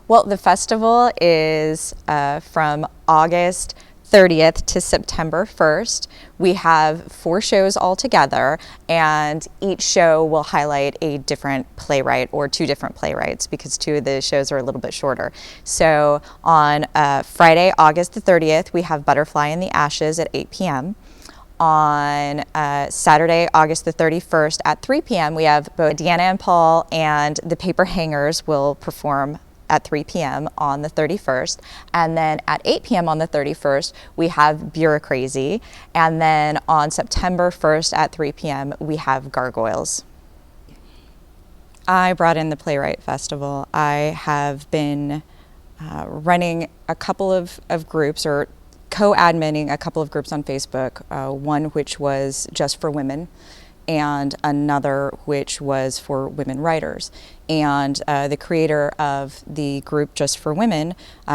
Well, the festival is from August 30th to September 1st. We have 4 shows all together, and each show will highlight a different playwright or 2 different playwrights, because 2 of the shows are a little bit shorter. So on Friday, August the 30th, we have Butterfly in the Ashes at 8 p.m. On Saturday, August the 31st at 3 p.m., we have both Deanna and Paul and the Paper Hangers will perform at 3 p.m. on the 31st. And then at 8 p.m. on the 31st, we have Bureaucrazy. And then on September 1st at 3 p.m., we have Gargoyles. I brought in the Playwright Festival. I have been running a couple of groups, or co-adminning a couple of groups on Facebook, one which was just for women, and another which was for women writers. And the creator of the group Just for Women,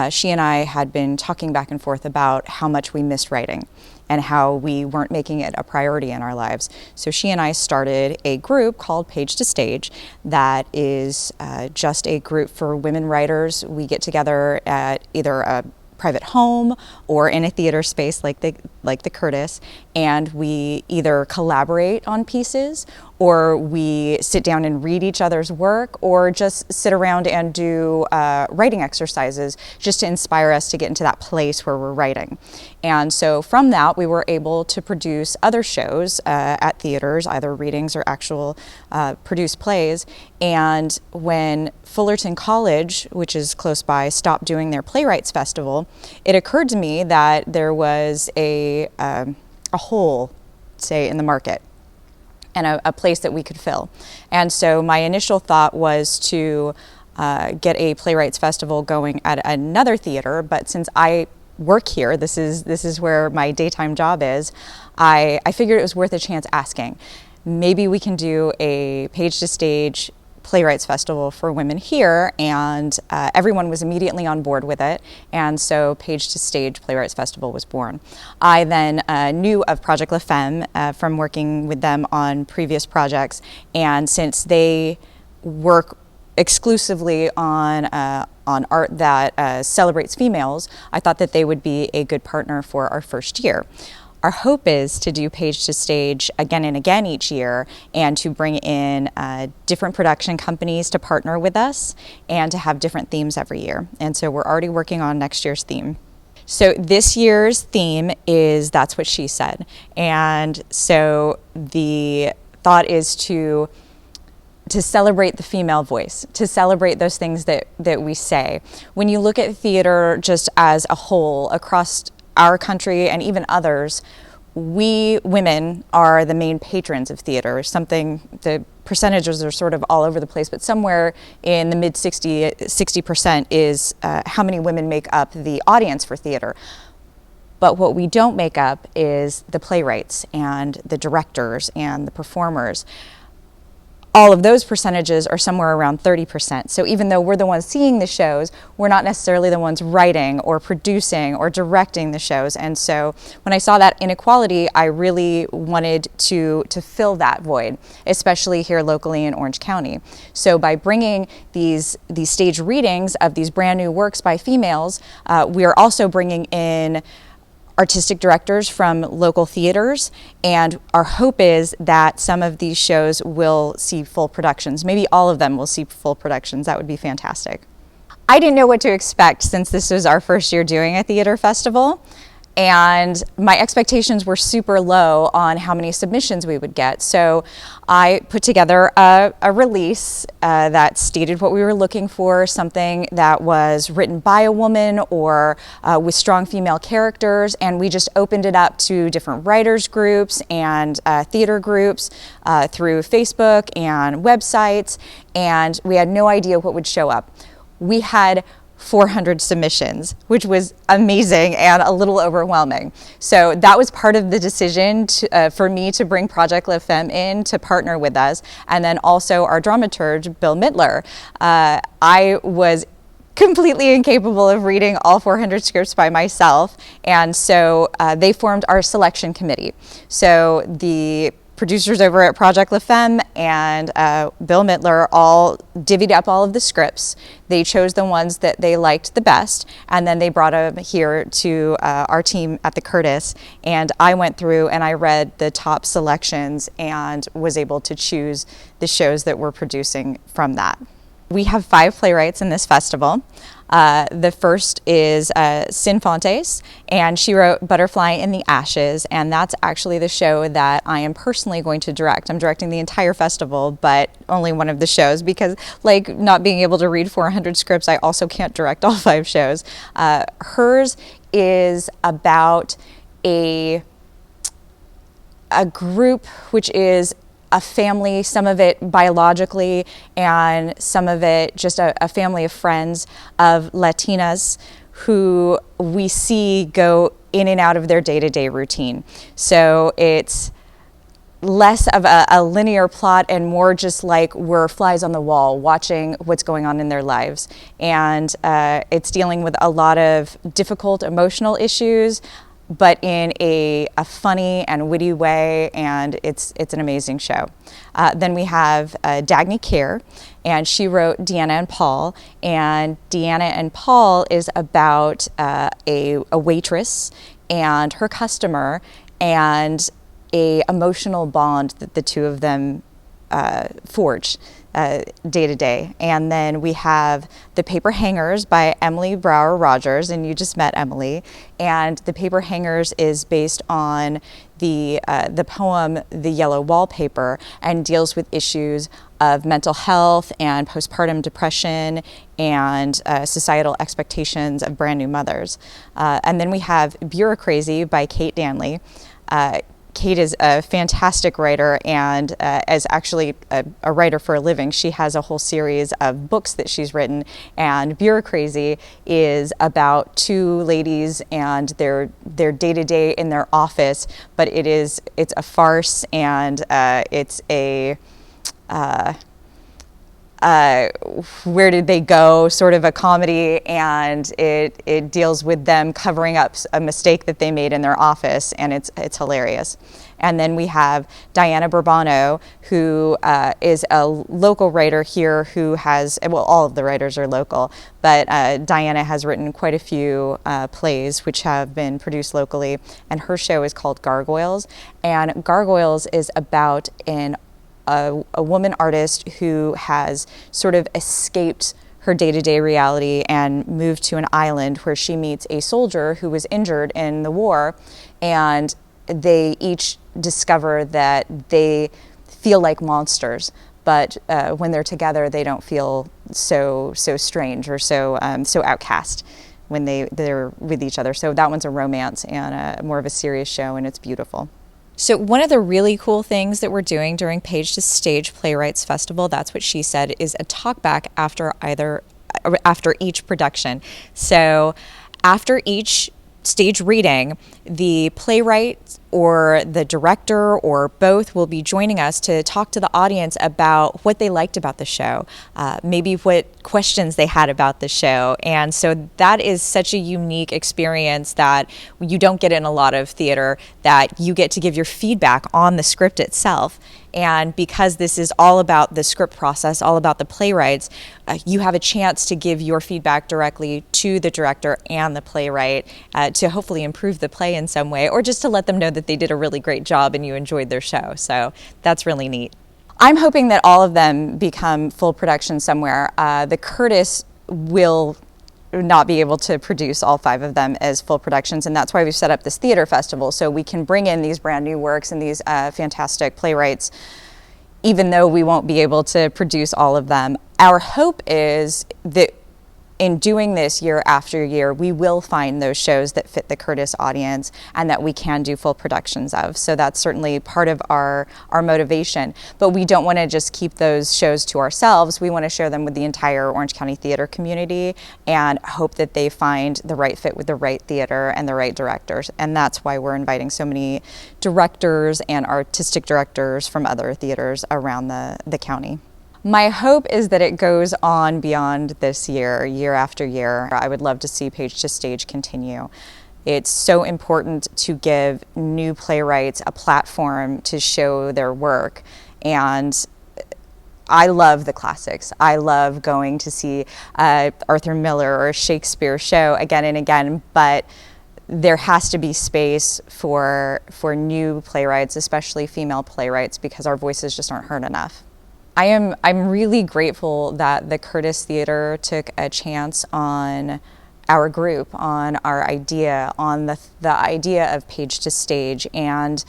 she and I had been talking back and forth about how much we missed writing and how we weren't making it a priority in our lives. So she and I started a group called Page to Stage that is just a group for women writers. We get together at either a private home or in a theater space like the Curtis, and we either collaborate on pieces, or we sit down and read each other's work, or just sit around and do writing exercises just to inspire us to get into that place where we're writing. And so from that, we were able to produce other shows at theaters, either readings or actual produced plays. And when Fullerton College, which is close by, stopped doing their Playwrights Festival, it occurred to me that there was a hole, say, in the market, and a place that we could fill. And so my initial thought was to get a Playwrights Festival going at another theater, but since I work here, this is where my daytime job is, I figured it was worth a chance asking. Maybe we can do a Page to Stage Playwrights Festival for women here, and everyone was immediately on board with it, and so Page to Stage Playwrights Festival was born. I then knew of Project La Femme from working with them on previous projects, and since they work exclusively on art that celebrates females, I thought that they would be a good partner for our first year. Our hope is to do Page to Stage again and again each year, and to bring in different production companies to partner with us, and to have different themes every year. And so we're already working on next year's theme. So this year's theme is That's What She Said. And so the thought is to celebrate the female voice, to celebrate those things that we say. When you look at theater just as a whole across our country and even others, we women are the main patrons of theater. The percentages are sort of all over the place, but somewhere in the mid 60% is how many women make up the audience for theater. But what we don't make up is the playwrights and the directors and the performers. All of those percentages are somewhere around 30%. So even though we're the ones seeing the shows, we're not necessarily the ones writing or producing or directing the shows. And so when I saw that inequality, I really wanted to fill that void, especially here locally in Orange County. So by bringing these stage readings of these brand new works by females, we are also bringing in artistic directors from local theaters, and our hope is that some of these shows will see full productions. Maybe all of them will see full productions. That would be fantastic. I didn't know what to expect since this was our first year doing a theater festival, and my expectations were super low on how many submissions we would get. So I put together a release that stated what we were looking for, something that was written by a woman or with strong female characters, and we just opened it up to different writers groups and theater groups through Facebook and websites, and we had no idea what would show up. We had 400 submissions, which was amazing and a little overwhelming. So that was part of the decision for me to bring Project La Femme in to partner with us. And then also our dramaturg, Bill Mittler. I was completely incapable of reading all 400 scripts by myself, and so they formed our selection committee. So the producers over at Project La Femme and Bill Mittler all divvied up all of the scripts. They chose the ones that they liked the best, and then they brought them here to our team at the Curtis, and I went through and I read the top selections and was able to choose the shows that we're producing from that. We have 5 playwrights in this festival. The first is Synida Fontes, and she wrote Butterfly in the Ashes, and that's actually the show that I am personally going to direct. I'm directing the entire festival, but only one of the shows, because like not being able to read 400 scripts, I also can't direct all 5 shows. Hers is about a group which is a family, some of it biologically and some of it just a family of friends of Latinas who we see go in and out of their day-to-day routine. So it's less of a linear plot and more just like we're flies on the wall watching what's going on in their lives. And it's dealing with a lot of difficult emotional issues, but in a funny and witty way, and it's an amazing show. Then we have Dagney Kerry, and she wrote Deanna and Paul, and Deanna and Paul is about a waitress and her customer and a emotional bond that the two of them forge day to day. And then we have The Paper Hangers by Brauer Rogers, and you just met Emily. And The Paper Hangers is based on the poem The Yellow Wallpaper, and deals with issues of mental health and postpartum depression and societal expectations of brand new mothers. And then we have Bureaucrazy by Danley. Kate is a fantastic writer and is actually a writer for a living. She has a whole series of books that she's written, and Bureaucrazy is about 2 ladies and their day-to-day in their office, but it's a farce, and it's a where did they go sort of a comedy, and it deals with them covering up a mistake that they made in their office, and it's hilarious. And then we have Diana Burbano, who is a local writer here who has, well, all of the writers are local, but Diana has written quite a few plays which have been produced locally, and her show is called Gargoyles. And Gargoyles is about a woman artist who has sort of escaped her day-to-day reality and moved to an island where she meets a soldier who was injured in the war, and they each discover that they feel like monsters, but when they're together they don't feel so strange or so outcast when they're with each other. So that one's a romance and more of a serious show, and it's beautiful. So one of the really cool things that we're doing during Page to Stage Playwrights Festival, that's what she said, is a talkback after each production. So after each stage reading, the playwright or the director or both will be joining us to talk to the audience about what they liked about the show, maybe what questions they had about the show. And so that is such a unique experience that you don't get in a lot of theater, that you get to give your feedback on the script itself. And because this is all about the script process, all about the playwrights, you have a chance to give your feedback directly to the director and the playwright to hopefully improve the play in some way, or just to let them know that they did a really great job and you enjoyed their show. So that's really neat. I'm hoping that all of them become full production somewhere. The Curtis will not be able to produce all 5 of them as full productions, and that's why we've set up this theater festival, so we can bring in these brand new works and these fantastic playwrights, even though we won't be able to produce all of them. Our hope is that in doing this year after year, we will find those shows that fit the Curtis audience and that we can do full productions of. So that's certainly part of our motivation. But we don't want to just keep those shows to ourselves. We want to share them with the entire Orange County theater community and hope that they find the right fit with the right theater and the right directors. And that's why we're inviting so many directors and artistic directors from other theaters around the county. My hope is that it goes on beyond this year, year after year. I would love to see Page to Stage continue. It's so important to give new playwrights a platform to show their work. And I love the classics. I love going to see Arthur Miller or a Shakespeare show again and again, but there has to be space for new playwrights, especially female playwrights, because our voices just aren't heard enough. I'm really grateful that the Curtis Theater took a chance on our group, on our idea, on the idea of Page to Stage, and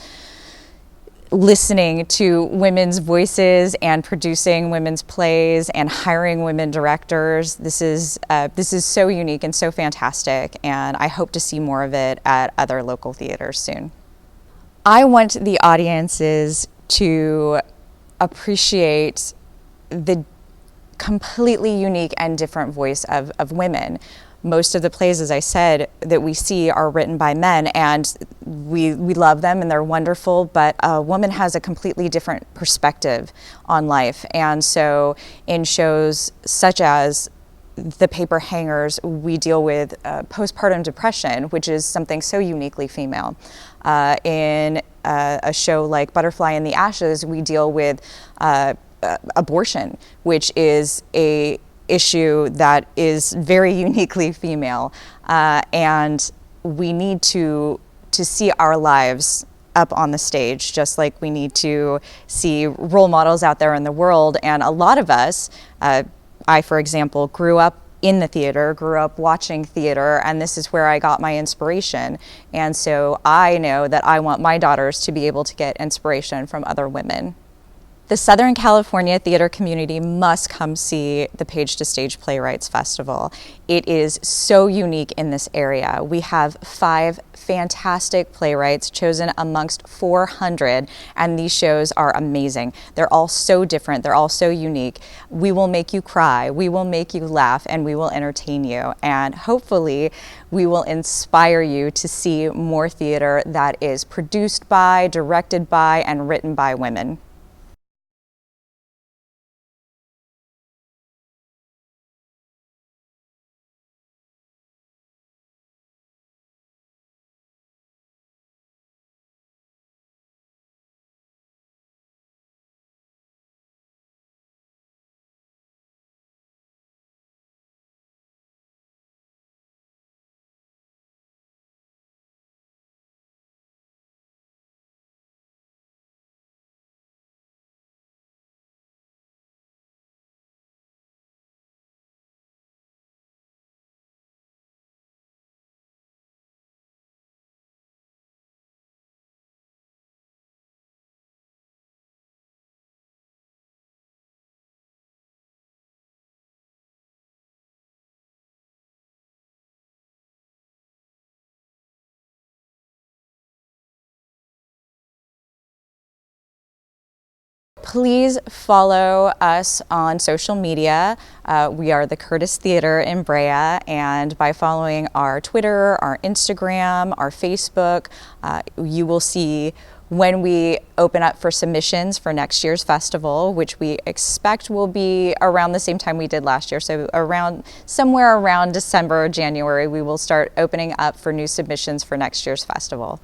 listening to women's voices and producing women's plays and hiring women directors. This is so unique and so fantastic, and I hope to see more of it at other local theaters soon. I want the audiences to appreciate the completely unique and different voice of women. Most of the plays, as I said, that we see are written by men, and we love them and they're wonderful, but a woman has a completely different perspective on life. And so in shows such as The Paper Hangers, we deal with postpartum depression, which is something so uniquely female. In a show like Butterfly in the Ashes, we deal with abortion, which is a issue that is very uniquely female, and we need to see our lives up on the stage, just like we need to see role models out there in the world. And a lot of us, I, for example, grew up in the theater, grew up watching theater, and this is where I got my inspiration. And so I know that I want my daughters to be able to get inspiration from other women. The Southern California theater community must come see the Page to Stage Playwrights Festival. It is so unique in this area. We have 5 fantastic playwrights chosen amongst 400, and these shows are amazing. They're all so different, they're all so unique. We will make you cry, we will make you laugh, and we will entertain you. And hopefully we will inspire you to see more theater that is produced by, directed by, and written by women. Please follow us on social media. We are the Curtis Theater in Brea, and by following our Twitter, our Instagram, our Facebook, you will see when we open up for submissions for next year's festival, which we expect will be around the same time we did last year. So somewhere around December or January, we will start opening up for new submissions for next year's festival.